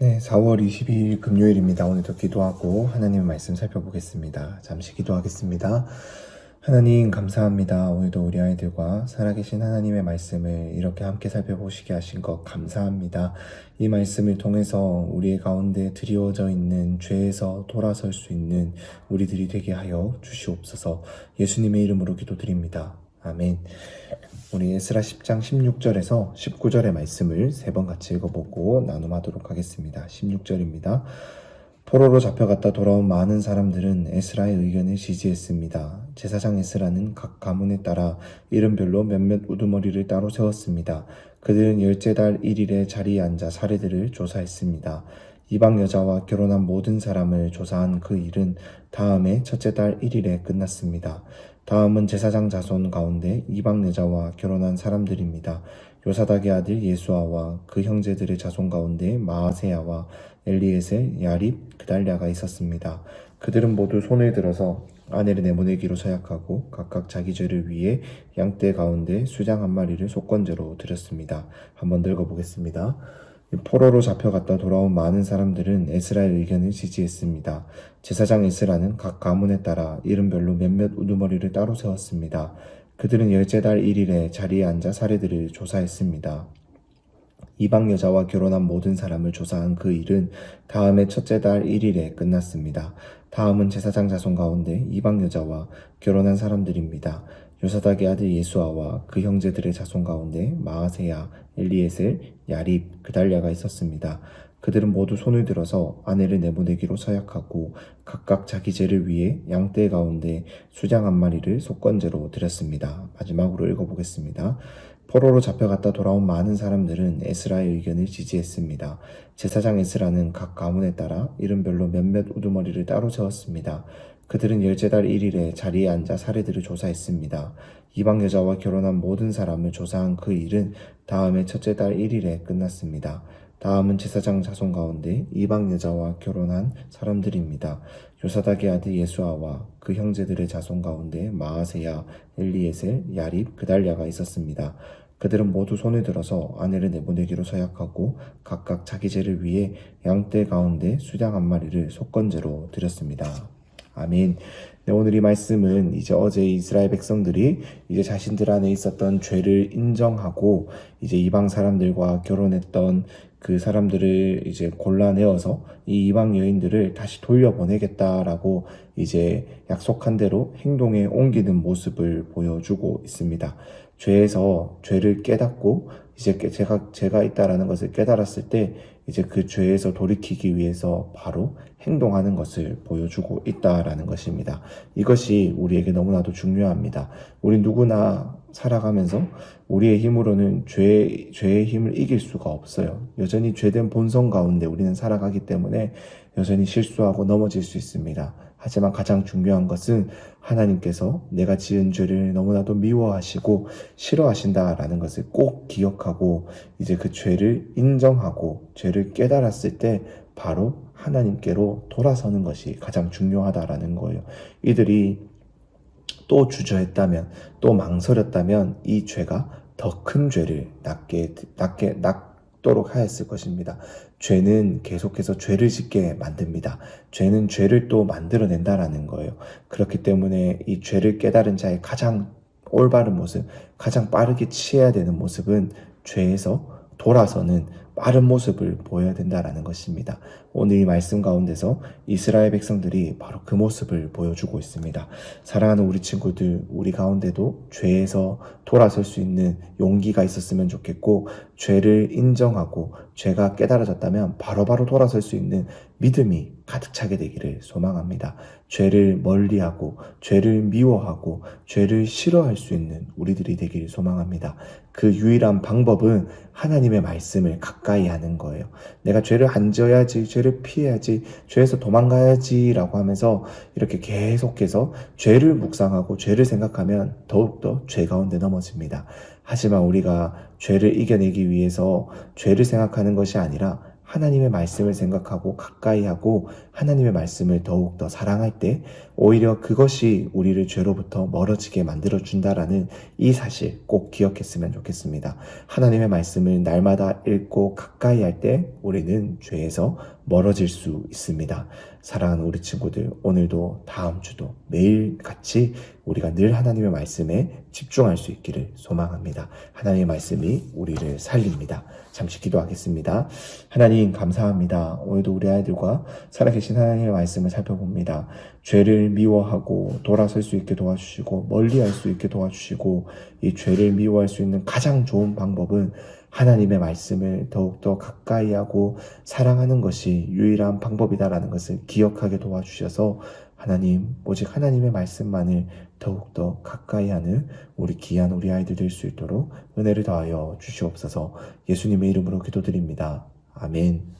네, 4월 22일 금요일입니다. 오늘도 기도하고 하나님의 말씀 살펴보겠습니다. 잠시 기도하겠습니다. 하나님 감사합니다. 오늘도 우리 아이들과 살아계신 하나님의 말씀을 이렇게 함께 살펴보시게 하신 것 감사합니다. 이 말씀을 통해서 우리의 가운데 드리워져 있는 죄에서 돌아설 수 있는 우리들이 되게 하여 주시옵소서. 예수님의 이름으로 기도드립니다. 아멘. 우리 에스라 10장 16절에서 19절의 말씀을 세 번 같이 읽어보고 나눔하도록 하겠습니다. 16절입니다. 포로로 잡혀갔다 돌아온 많은 사람들은 에스라의 의견을 지지했습니다. 제사장 에스라는 각 가문에 따라 이름별로 몇몇 우두머리를 따로 세웠습니다. 그들은 열째 달 1일에 자리에 앉아 사례들을 조사했습니다. 이방 여자와 결혼한 모든 사람을 조사한 그 일은 다음해 첫째 달 1일에 끝났습니다. 다음은 제사장 자손 가운데 이방 여자와 결혼한 사람들입니다. 요사닥의 아들 예수아와 그 형제들의 자손 가운데 마아세야와 엘리에셀, 야립, 그달랴가 있었습니다. 그들은 모두 손을 들어서 아내를 내보내기로 서약하고 각각 자기 죄를 위해 양떼 가운데 수장 한 마리를 속건제로 드렸습니다. 한번 더 읽어보겠습니다. 포로로 잡혀갔다 돌아온 많은 사람들은 에스라의 의견을 지지했습니다. 제사장 에스라는 각 가문에 따라 이름별로 몇몇 우두머리를 따로 세웠습니다. 그들은 열째 달 1일에 자리에 앉아 사례들을 조사했습니다. 이방 여자와 결혼한 모든 사람을 조사한 그 일은 다음해 첫째 달 1일에 끝났습니다. 다음은 제사장 자손 가운데 이방 여자와 결혼한 사람들입니다. 요사닥의 아들 예수아와 그 형제들의 자손 가운데 마아세야, 엘리에셀, 야립, 그달랴가 있었습니다. 그들은 모두 손을 들어서 아내를 내보내기로 서약하고 각각 자기 죄를 위해 양떼 가운데 수장 한 마리를 속건제로 드렸습니다. 마지막으로 읽어보겠습니다. 포로로 잡혀갔다 돌아온 많은 사람들은 에스라의 의견을 지지했습니다. 제사장 에스라는 각 가문에 따라 이름별로 몇몇 우두머리를 따로 세웠습니다. 그들은 열째 달 1일에 자리에 앉아 사례들을 조사했습니다. 이방 여자와 결혼한 모든 사람을 조사한 그 일은 다음해 첫째 달 1일에 끝났습니다. 다음은 제사장 자손 가운데 이방 여자와 결혼한 사람들입니다. 요사닥의 아들 예수아와 그 형제들의 자손 가운데 마아세야, 엘리에셀, 야립, 그달랴가 있었습니다. 그들은 모두 손을 들어서 아내를 내보내기로 서약하고 각각 자기 죄를 위해 양떼 가운데 수장 한 마리를 속건제로 드렸습니다. 아멘. 네, 오늘 이 말씀은 이제 어제 이스라엘 백성들이 이제 자신들 안에 있었던 죄를 인정하고 이제 이방 사람들과 결혼했던 그 사람들을 이제 골라내어서 이 이방 여인들을 다시 돌려보내겠다라고 이제 약속한 대로 행동에 옮기는 모습을 보여주고 있습니다. 죄에서 죄를 깨닫고 이제 제가 있다라는 것을 깨달았을 때 이제 그 죄에서 돌이키기 위해서 바로 행동하는 것을 보여주고 있다라는 것입니다. 이것이 우리에게 너무나도 중요합니다. 우리 누구나 살아가면서 우리의 힘으로는 죄의 힘을 이길 수가 없어요. 여전히 죄된 본성 가운데 우리는 살아가기 때문에 여전히 실수하고 넘어질 수 있습니다. 하지만 가장 중요한 것은 하나님께서 내가 지은 죄를 너무나도 미워하시고 싫어하신다라는 것을 꼭 기억하고 이제 그 죄를 인정하고 죄를 깨달았을 때 바로 하나님께로 돌아서는 것이 가장 중요하다라는 거예요. 이들이 또 주저했다면 또 망설였다면 이 죄가 더 큰 죄를 낳도록 하였을 것입니다. 죄는 계속해서 죄를 짓게 만듭니다. 죄는 죄를 또 만들어낸다라는 거예요. 그렇기 때문에 이 죄를 깨달은 자의 가장 올바른 모습, 가장 빠르게 취해야 되는 모습은 죄에서 돌아서는 빠른 모습을 보여야 된다라는 것입니다. 오늘 이 말씀 가운데서 이스라엘 백성들이 바로 그 모습을 보여주고 있습니다. 사랑하는 우리 친구들, 우리 가운데도 죄에서 돌아설 수 있는 용기가 있었으면 좋겠고, 죄를 인정하고 죄가 깨달아졌다면 바로바로 돌아설 수 있는 믿음이 가득 차게 되기를 소망합니다. 죄를 멀리하고 죄를 미워하고 죄를 싫어할 수 있는 우리들이 되기를 소망합니다. 그 유일한 방법은 하나님의 말씀을 가까이 하는 거예요. 내가 죄를 안 지어야지, 죄를 피해야지, 죄에서 도망가야지 라고 하면서 이렇게 계속해서 죄를 묵상하고 죄를 생각하면 더욱더 죄 가운데 넘어집니다. 하지만 우리가 죄를 이겨내기 위해서 죄를 생각하는 것이 아니라 하나님의 말씀을 생각하고 가까이 하고 하나님의 말씀을 더욱더 사랑할 때 오히려 그것이 우리를 죄로부터 멀어지게 만들어준다라는 이 사실 꼭 기억했으면 좋겠습니다. 하나님의 말씀을 날마다 읽고 가까이 할 때 우리는 죄에서 멀어질 수 있습니다. 사랑하는 우리 친구들, 오늘도 다음 주도 매일 같이 우리가 늘 하나님의 말씀에 집중할 수 있기를 소망합니다. 하나님의 말씀이 우리를 살립니다. 잠시 기도하겠습니다. 하나님 감사합니다. 오늘도 우리 아이들과 살아계신 하나님의 말씀을 살펴봅니다. 죄를 미워하고 돌아설 수 있게 도와주시고 멀리할 수 있게 도와주시고 이 죄를 미워할 수 있는 가장 좋은 방법은 하나님의 말씀을 더욱더 가까이 하고 사랑하는 것이 유일한 방법이다라는 것을 기억하게 도와주셔서 하나님, 오직 하나님의 말씀만을 더욱더 가까이 하는 우리 귀한 우리 아이들 될 수 있도록 은혜를 더하여 주시옵소서. 예수님의 이름으로 기도드립니다. 아멘.